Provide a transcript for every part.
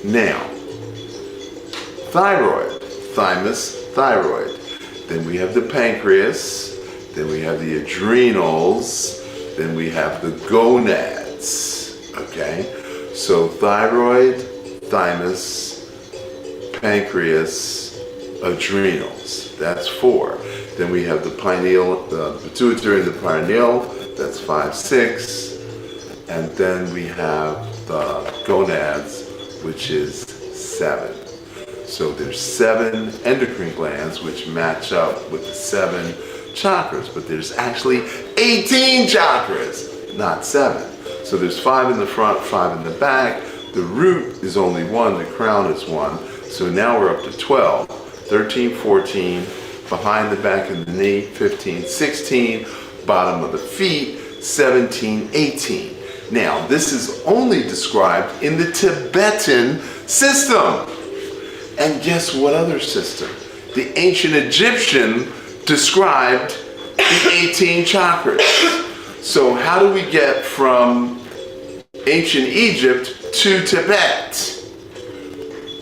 Now, thyroid, thymus, thyroid. Then we have the pancreas, then we have the adrenals, then we have the gonads, okay? So thyroid, thymus, pancreas, adrenals, that's 4. Then we have the pineal, the pituitary and the pineal, that's 5, 6. And then we have the gonads, which is 7. So there's 7 endocrine glands which match up with the 7 chakras, but there's actually 18 chakras, not 7. So there's 5 in the front, 5 in the back. The root is only 1, the crown is 1. So now we're up to 12, 13, 14, behind the back of the knee, 15, 16, bottom of the feet, 17, 18. Now, this is only described in the Tibetan system. And guess what other system? The ancient Egyptian described the 18 chakras. So how do we get from ancient Egypt to Tibet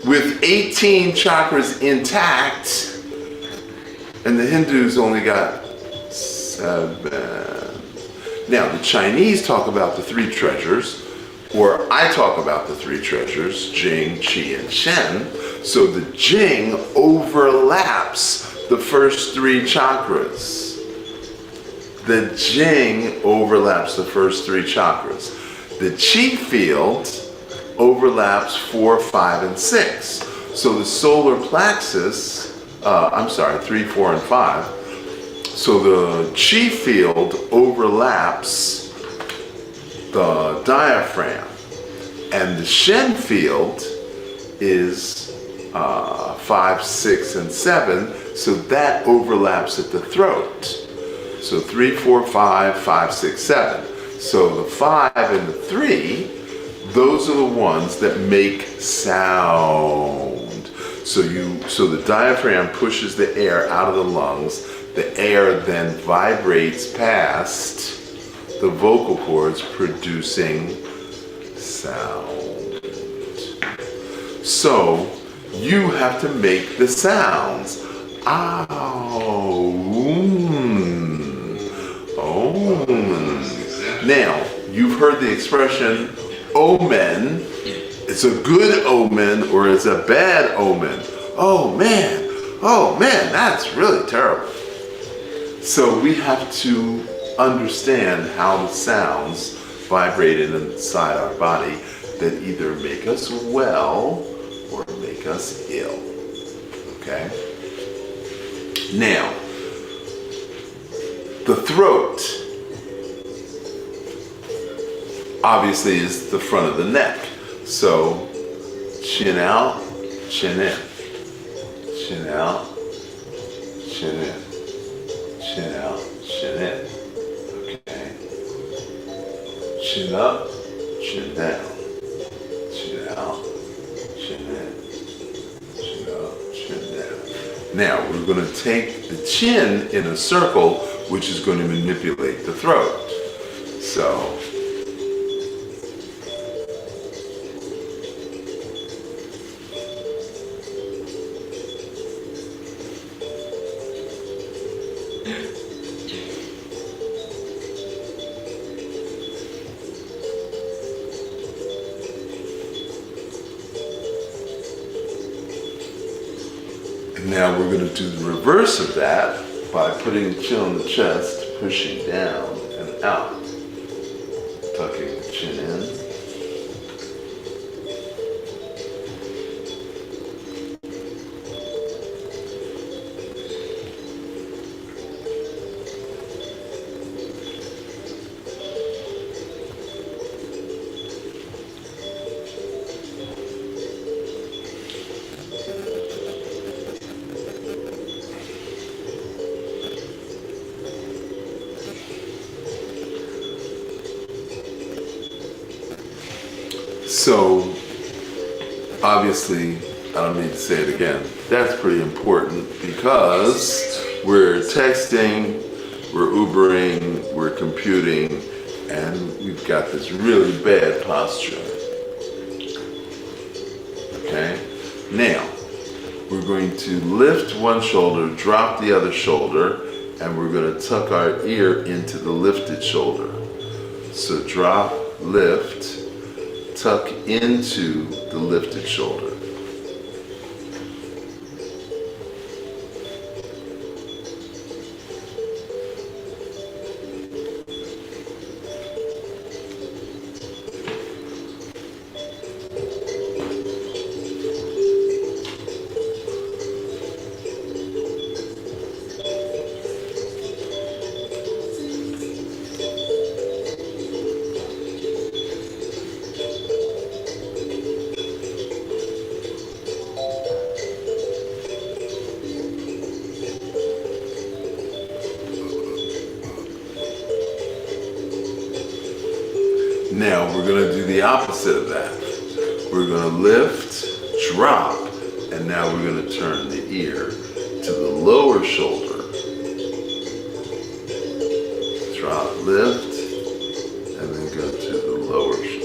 with 18 chakras intact, and the Hindus only got 7? Now, the Chinese talk about the 3 treasures, or I talk about the 3 treasures, Jing, Qi, and Shen. So the Jing overlaps the first 3 chakras. The Jing overlaps the first 3 chakras. The Qi field overlaps 4, 5, and 6. So the solar plexus, 3, 4, and 5. So the Qi field overlaps the diaphragm, and the Shen field is 5, 6, and 7, so that overlaps at the throat. So 3, 4, 5, 5, 6, 7. So the 5 and the 3, those are the ones that make sound. So the diaphragm pushes the air out of the lungs. The air then vibrates past the vocal cords, producing sound. So you have to make the sounds. Ow. Oh. Now, you've heard the expression omen. It's a good omen or it's a bad omen. Oh man, that's really terrible. So we have to understand how the sounds vibrate inside our body that either make us well or make us ill. Okay? Now, the throat obviously is the front of the neck. So chin out, chin in. Chin out, chin in. Chin out, chin in. Okay. Chin up, chin down. Chin out, chin in. Chin up, chin down. Now we're going to take the chin in a circle, which is going to manipulate the throat. So now we're going to do the reverse of that by putting the chin on the chest, pushing down and out, tucking the chin in. So, obviously, I don't need to say it again, that's pretty important because we're texting, we're Ubering, we're computing, and we've got this really bad posture. Now, we're going to lift one shoulder, drop the other shoulder, and we're going to tuck our ear into the lifted shoulder. So drop, lift, tuck into the lifted shoulder. Now we're going to do the opposite of that. We're going to lift, drop, and now we're going to turn the ear to the lower shoulder. Drop, lift, and then go to the lower shoulder.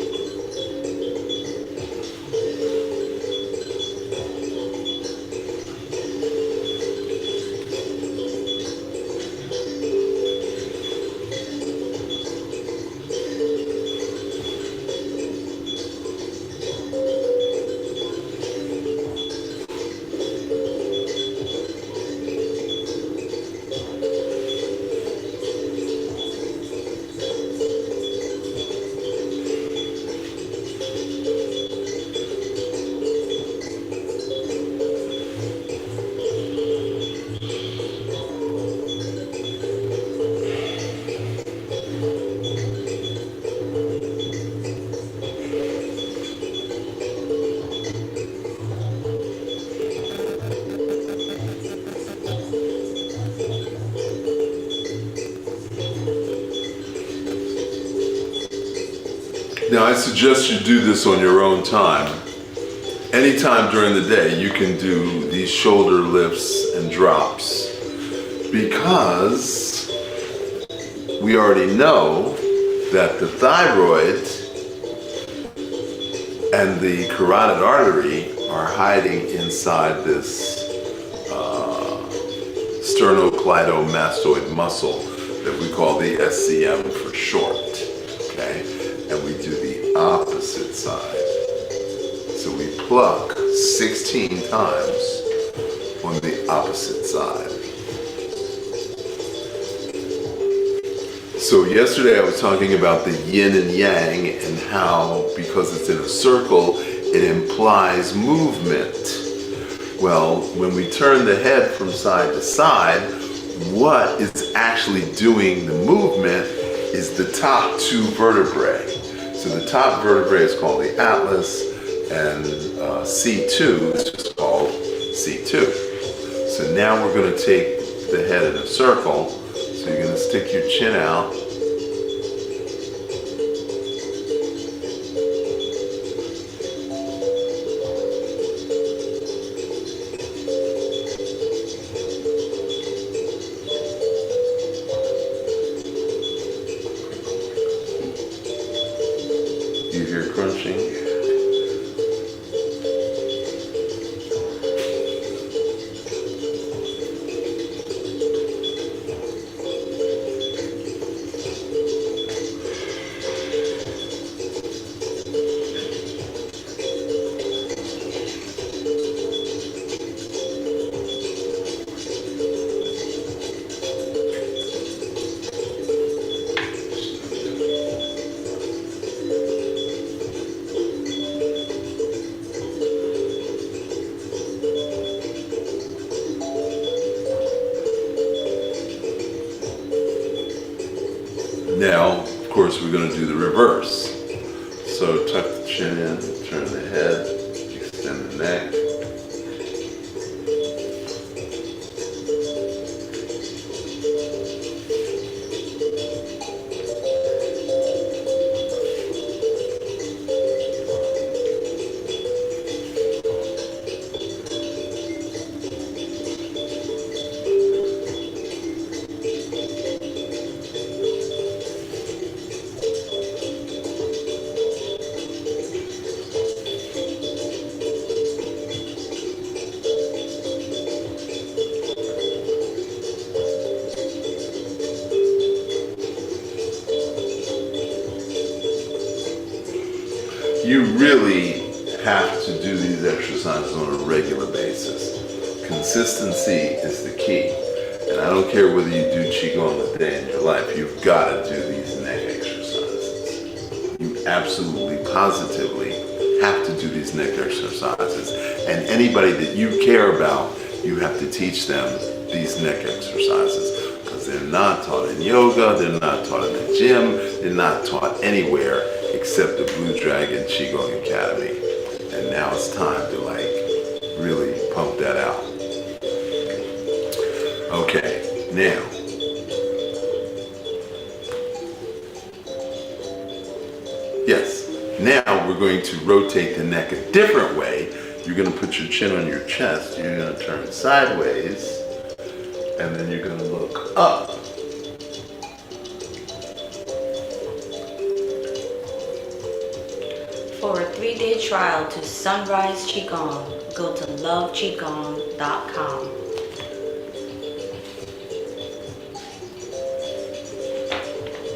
Now I suggest you do this on your own time. Anytime during the day you can do these shoulder lifts and drops, because we already know that the thyroid and the carotid artery are hiding inside this sternocleidomastoid muscle that we call the SCM for short, okay? And we do the opposite side. So we pluck 16 times on the opposite side. So yesterday I was talking about the yin and yang and how, because it's in a circle, it implies movement. Well, when we turn the head from side to side, what is actually doing the movement is the top two vertebrae. So the top vertebrae is called the atlas, and C2 is just called C2. So now we're going to take the head in a circle. So you're going to stick your chin out. You hear crunching? Now, of course, we're going to do the reverse. So tuck the chin in, turn the head, extend the neck. really have to do these exercises on a regular basis. Consistency is the key. And I don't care whether you do Qigong a day in your life, you've got to do these neck exercises. You absolutely, positively have to do these neck exercises. And anybody that you care about, you have to teach them these neck exercises. Because they're not taught in yoga, they're not taught in the gym, they're not taught anywhere except the Blue Dragon Qigong Academy. And now it's time to really pump that out. Okay, now, yes, now we're going to rotate the neck a different way. You're going to put your chin on your chest, you're going to turn sideways, and then you're going to look up. For a 3-day trial to Sunrise Qigong, go to loveqigong.com.